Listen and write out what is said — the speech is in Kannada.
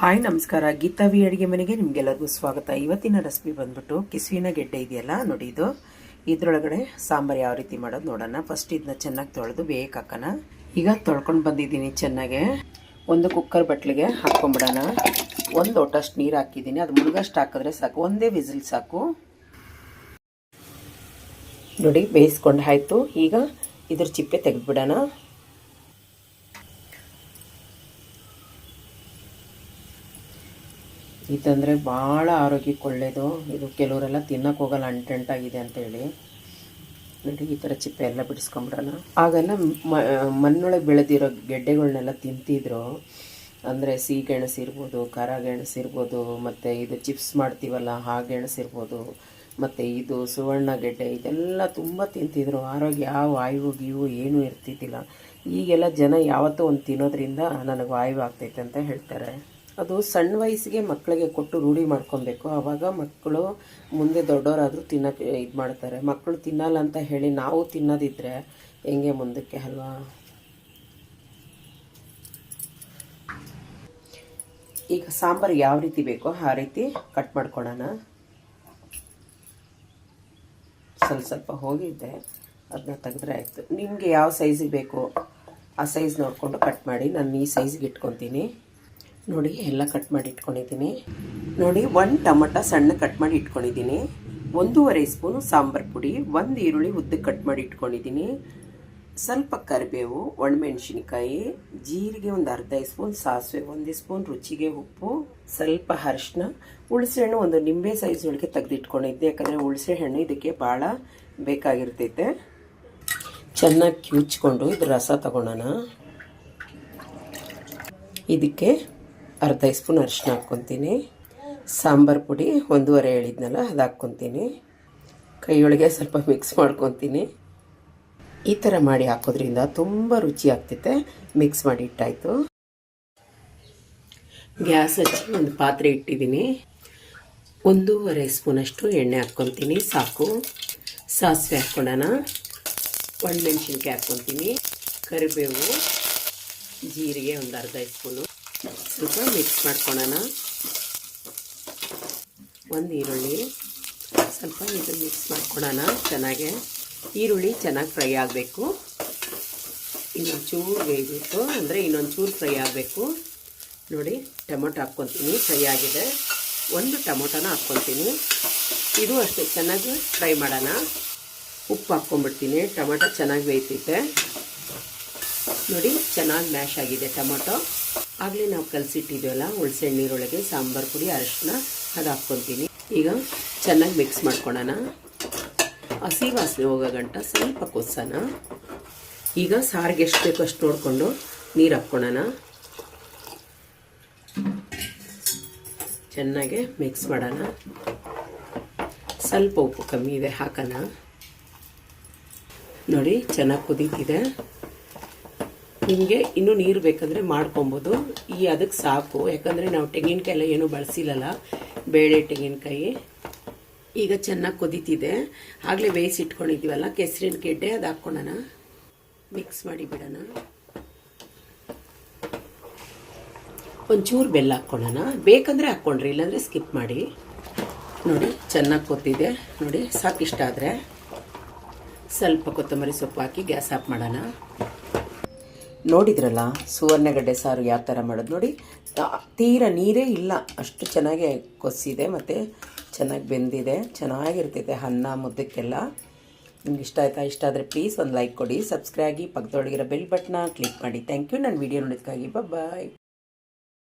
ಹಾಯ್ ನಮಸ್ಕಾರ, ಗೀತಾ ವಿ ಅಡುಗೆ ಮನೆಗೆ ನಿಮಗೆಲ್ಲರಿಗೂ ಸ್ವಾಗತ. ಇವತ್ತಿನ ರೆಸಿಪಿ ಬಂದ್ಬಿಟ್ಟು ಕಿಸುವಿನ ಗೆಡ್ಡೆ ಇದೆಯಲ್ಲ ನೋಡಿ, ಇದರೊಳಗಡೆ ಸಾಂಬಾರು ಯಾವ ರೀತಿ ಮಾಡೋದು ನೋಡೋಣ. ಫಸ್ಟ್ ಇದನ್ನ ಚೆನ್ನಾಗಿ ತೊಳೆದು ಬೇಯಕ್ಕೆ ಹಾಕೋಣ. ಈಗ ತೊಳ್ಕೊಂಡು ಬಂದಿದ್ದೀನಿ ಚೆನ್ನಾಗೆ. ಒಂದು ಕುಕ್ಕರ್ ಬಟ್ಲಿಗೆ ಹಾಕ್ಕೊಂಬಿಡೋಣ. ಒಂದು ಲೋಟಷ್ಟು ನೀರು ಹಾಕಿದ್ದೀನಿ, ಅದು ಮುಳುಗಷ್ಟು ಹಾಕಿದ್ರೆ ಸಾಕು, ಒಂದೇ ವಿಸಿಲ್ ಸಾಕು ನೋಡಿ. ಬೇಯಿಸ್ಕೊಂಡು ಆಯಿತು. ಈಗ ಇದ್ರ ಚಿಪ್ಪೆ ತೆಗೆದುಬಿಡೋಣ. ಇದಂದರೆ ಭಾಳ ಆರೋಗ್ಯಕ್ಕೆ ಒಳ್ಳೆಯದು. ಇದು ಕೆಲವರೆಲ್ಲ ತಿನ್ನಕ್ಕೆ ಹೋಗಲ್ಲ, ಅಂಟಂಟಾಗಿದೆ ಅಂತೇಳಿ. ನೋಡಿ, ಈ ಥರ ಚಿಪ್ಪೆ ಎಲ್ಲ ಬಿಡಿಸ್ಕೊಂಬಿಡೋಣ. ಆಗೆಲ್ಲ ಮಣ್ಣೊಳಗೆ ಬೆಳೆದಿರೋ ಗೆಡ್ಡೆಗಳನ್ನೆಲ್ಲ ತಿಂತಿದ್ರು. ಅಂದರೆ ಸಿಹಿಗೆಣಸು ಇರ್ಬೋದು, ಖಾರ ಗೆಣಸು ಇರ್ಬೋದು, ಮತ್ತು ಇದು ಚಿಪ್ಸ್ ಮಾಡ್ತೀವಲ್ಲ ಆ ಗೆಣಸು ಇರ್ಬೋದು, ಮತ್ತು ಇದು ಸುವರ್ಣ ಗೆಡ್ಡೆ, ಇದೆಲ್ಲ ತುಂಬ ತಿಂತಿದ್ರು. ಆರೋಗ್ಯ ಯಾವ ವಾಯು ಗೀವು ಏನೂ ಇರ್ತಿದ್ದಿಲ್ಲ. ಈಗೆಲ್ಲ ಜನ ಯಾವತ್ತೂ ಒಂದು ತಿನ್ನೋದ್ರಿಂದ ನನಗೆ ವಾಯು ಆಗ್ತೈತೆ ಅಂತ ಹೇಳ್ತಾರೆ. ಅದು ಸಣ್ಣ ವಯಸ್ಸಿಗೆ ಮಕ್ಕಳಿಗೆ ಕೊಟ್ಟು ರೂಢಿ ಮಾಡ್ಕೊಬೇಕು. ಆವಾಗ ಮಕ್ಕಳು ಮುಂದೆ ದೊಡ್ಡವರಾದರೂ ತಿನ್ನೋಕ್ಕೆ ಇದು ಮಾಡ್ತಾರೆ. ಮಕ್ಕಳು ತಿನ್ನಲ್ಲ ಅಂತ ಹೇಳಿ ನಾವು ತಿನ್ನೋದಿದ್ರೆ ಹೆಂಗೆ ಮುಂದಕ್ಕೆ ಅಲ್ವಾ? ಈಗ ಸಾಂಬಾರು ಯಾವ ರೀತಿ ಬೇಕೋ ಆ ರೀತಿ ಕಟ್ ಮಾಡ್ಕೊಳ್ಳೋಣ. ಸ್ವಲ್ಪ ಹೋಗಿದ್ದೆ, ಅದನ್ನ ತೆಗೆದ್ರೆ ಆಯಿತು. ನಿಮಗೆ ಯಾವ ಸೈಜಿಗೆ ಬೇಕೋ ಆ ಸೈಜ್ ನೋಡಿಕೊಂಡು ಕಟ್ ಮಾಡಿ. ನಾನು ಈ ಸೈಜ್ಗೆ ಇಟ್ಕೊತೀನಿ ನೋಡಿ. ಎಲ್ಲ ಕಟ್ ಮಾಡಿ ಇಟ್ಕೊಂಡಿದ್ದೀನಿ ನೋಡಿ. 1 ಟೊಮಟೊ ಸಣ್ಣ ಕಟ್ ಮಾಡಿ ಇಟ್ಕೊಂಡಿದ್ದೀನಿ, 1.5 ಸ್ಪೂನು ಸಾಂಬಾರು ಪುಡಿ, 1 ಈರುಳ್ಳಿ ಉದ್ದಕ್ಕೆ ಕಟ್ ಮಾಡಿ ಇಟ್ಕೊಂಡಿದ್ದೀನಿ, ಸ್ವಲ್ಪ ಕರಿಬೇವು, ಒಣಮೆಣಸಿನ್ಕಾಯಿ, ಜೀರಿಗೆ ಒಂದು ಅರ್ಧ ಸ್ಪೂನ್, ಸಾಸಿವೆ 1 ಸ್ಪೂನ್, ರುಚಿಗೆ ಉಪ್ಪು, ಸ್ವಲ್ಪ ಅರಿಶಿನ, ಹುಣಸೆಹಣ್ಣು ಒಂದು ನಿಂಬೆ ಸೈಜ್ ಒಳಗೆ ತೆಗೆದಿಟ್ಕೊಂಡಿದ್ದೆ. ಯಾಕಂದರೆ ಹುಣಸೆಹಣ್ಣು ಇದಕ್ಕೆ ಭಾಳ ಬೇಕಾಗಿರ್ತೈತೆ. ಚೆನ್ನಾಗಿ ಕಿವುಚ್ಕೊಂಡು ಇದ್ರ ರಸ ತಗೊಳ್ಳೋಣ. ಇದಕ್ಕೆ ಅರ್ಧ ಸ್ಪೂನ್ ಅರಿಶಿನ ಹಾಕ್ಕೊತೀನಿ, ಸಾಂಬಾರು ಪುಡಿ 1.5 ಹೇಳಿದ್ನಲ್ಲ ಅದು ಹಾಕ್ಕೊತೀನಿ, ಕೈಯೊಳಗೆ ಸ್ವಲ್ಪ ಮಿಕ್ಸ್ ಮಾಡ್ಕೊತೀನಿ. ಈ ಥರ ಮಾಡಿ ಹಾಕೋದ್ರಿಂದ ತುಂಬ ರುಚಿ ಆಗ್ತೈತೆ. ಮಿಕ್ಸ್ ಮಾಡಿ ಇಟ್ಟಾಯಿತು. ಗ್ಯಾಸ್ ಹಚ್ಚಿ ಒಂದು ಪಾತ್ರೆ ಇಟ್ಟಿದ್ದೀನಿ, 1.5 ಸ್ಪೂನಷ್ಟು ಎಣ್ಣೆ ಹಾಕ್ಕೊತೀನಿ ಸಾಕು. ಸಾಸಿವೆ ಹಾಕ್ಕೊಳ್ಳೋಣ, ಒಣಮೆಣಸಿನ್ಕಾಯಿ ಹಾಕ್ಕೊತೀನಿ, ಕರಿಬೇವು, ಜೀರಿಗೆ ಒಂದು ಅರ್ಧ ಸ್ಪೂನು, ಸ್ವಲ್ಪ ಮಿಕ್ಸ್ ಮಾಡ್ಕೊಳ್ಳೋಣ. 1 ಈರುಳ್ಳಿ, ಸ್ವಲ್ಪ ಇದು ಮಿಕ್ಸ್ ಮಾಡ್ಕೊಳ್ಳೋಣ ಚೆನ್ನಾಗೆ. ಈರುಳ್ಳಿ ಚೆನ್ನಾಗಿ ಫ್ರೈ ಆಗಬೇಕು, ಇನ್ನೊಂದು ಚೂರು ಬೇಯಬೇಕು, ಅಂದರೆ ಇನ್ನೊಂದು ಚೂರು ಫ್ರೈ ಆಗಬೇಕು ನೋಡಿ. ಟೊಮೊಟೊ ಹಾಕ್ಕೊತೀನಿ, ಫ್ರೈ ಆಗಿದೆ. 1 ಟೊಮೊಟೊನ ಹಾಕ್ಕೊತೀನಿ, ಇದು ಅಷ್ಟೇ ಚೆನ್ನಾಗಿ ಫ್ರೈ ಮಾಡೋಣ. ಉಪ್ಪು ಹಾಕ್ಕೊಂಬಿಡ್ತೀನಿ, ಟೊಮೊಟೊ ಚೆನ್ನಾಗಿ ಬೇಯ್ತೈತೆ ನೋಡಿ. ಚೆನ್ನಾಗಿ ಮ್ಯಾಶ್ ಆಗಿದೆ ಟೊಮೊಟೊ. ಆಗಲೇ ನಾವು ಕಲಸಿಟ್ಟಿದ್ದೀವಲ್ಲ ಹುಣಸೆ ನೀರೊಳಗೆ ಸಾಂಬಾರು ಪುಡಿ, ಅರಿಶಿನ ಅದು ಹಾಕ್ಕೊತೀನಿ. ಈಗ ಚೆನ್ನಾಗಿ ಮಿಕ್ಸ್ ಮಾಡ್ಕೊಳ್ಳೋಣ. ಹಸಿ ವಾಸನೆ ಹೋಗೋ ಗಂಟ ಸ್ವಲ್ಪ ಕೊಸೋಣ. ಈಗ ಸಾರಿಗೆ ಎಷ್ಟು ಬೇಕೋ ಅಷ್ಟು ನೋಡಿಕೊಂಡು ನೀರು ಹಾಕ್ಕೊಳ್ಳೋಣ. ಚೆನ್ನಾಗೆ ಮಿಕ್ಸ್ ಮಾಡೋಣ. ಸ್ವಲ್ಪ ಉಪ್ಪು ಕಮ್ಮಿ ಇದೆ, ಹಾಕೋಣ ನೋಡಿ. ಚೆನ್ನಾಗಿ ಕುದೀತಿದೆ. ನಿಮಗೆ ಇನ್ನೂ ನೀರು ಬೇಕಂದರೆ ಮಾಡ್ಕೊಬೋದು. ಅದಕ್ಕೆ ಸಾಕು, ಯಾಕಂದರೆ ನಾವು ತೆಂಗಿನಕಾಯಿ ಎಲ್ಲ ಏನೂ ಬಳಸಿಲ್ಲಲ್ಲ, ಬೇಳೆ ತೆಂಗಿನಕಾಯಿ. ಈಗ ಚೆನ್ನಾಗಿ ಕುದೀತಿದೆ. ಆಗಲೇ ಬೇಯಿಸಿಟ್ಕೊಂಡಿದ್ದೀವಲ್ಲ ಕೆಸರಿನ ಗೆಡ್ಡೆ, ಅದು ಹಾಕ್ಕೊಳ್ಳೋಣ. ಮಿಕ್ಸ್ ಮಾಡಿ ಬಿಡೋಣ. ಒಂಚೂರು ಬೆಲ್ಲ ಹಾಕ್ಕೊಳ್ಳೋಣ, ಬೇಕಂದರೆ ಹಾಕ್ಕೊಂಡ್ರಿ, ಇಲ್ಲಾಂದರೆ ಸ್ಕಿಪ್ ಮಾಡಿ ನೋಡಿ. ಚೆನ್ನಾಗಿ ಕೊತ್ತಿದೆ ನೋಡಿ. ಸಾಕಿಷ್ಟ ಆದರೆ ಸ್ವಲ್ಪ ಕೊತ್ತಂಬರಿ ಸೊಪ್ಪು ಹಾಕಿ ಗ್ಯಾಸ್ ಆಫ್ ಮಾಡೋಣ. ನೋಡಿದ್ರಲ್ಲ ಸುವರ್ಣಗಡ್ಡೆ ಸಾರು ಯಾವ ಥರ ಮಾಡೋದು ನೋಡಿ. ತೀರ ನೀರೇ ಇಲ್ಲ, ಅಷ್ಟು ಚೆನ್ನಾಗಿ ಕೊಸಿದೆ ಮತ್ತು ಚೆನ್ನಾಗಿ ಬೆಂದಿದೆ. ಚೆನ್ನಾಗಿರ್ತೈತೆ ಅನ್ನ ಮುದ್ದಕ್ಕೆಲ್ಲ. ನಿಮ್ಗೆ ಇಷ್ಟ ಆಯ್ತಾ? ಇಷ್ಟ ಆದರೆ ಪ್ಲೀಸ್ ಒಂದು ಲೈಕ್ ಕೊಡಿ, ಸಬ್ಸ್ಕ್ರೈಬ್ ಆಗಿ, ಪಕ್ಕದೊಳಗಿರೋ ಬೆಲ್ ಬಟನ್ನ ಕ್ಲಿಕ್ ಮಾಡಿ. Thank you. ನನ್ನ ವೀಡಿಯೋ ನೋಡೋದಕ್ಕಾಗಿ. ಬಾಯ್.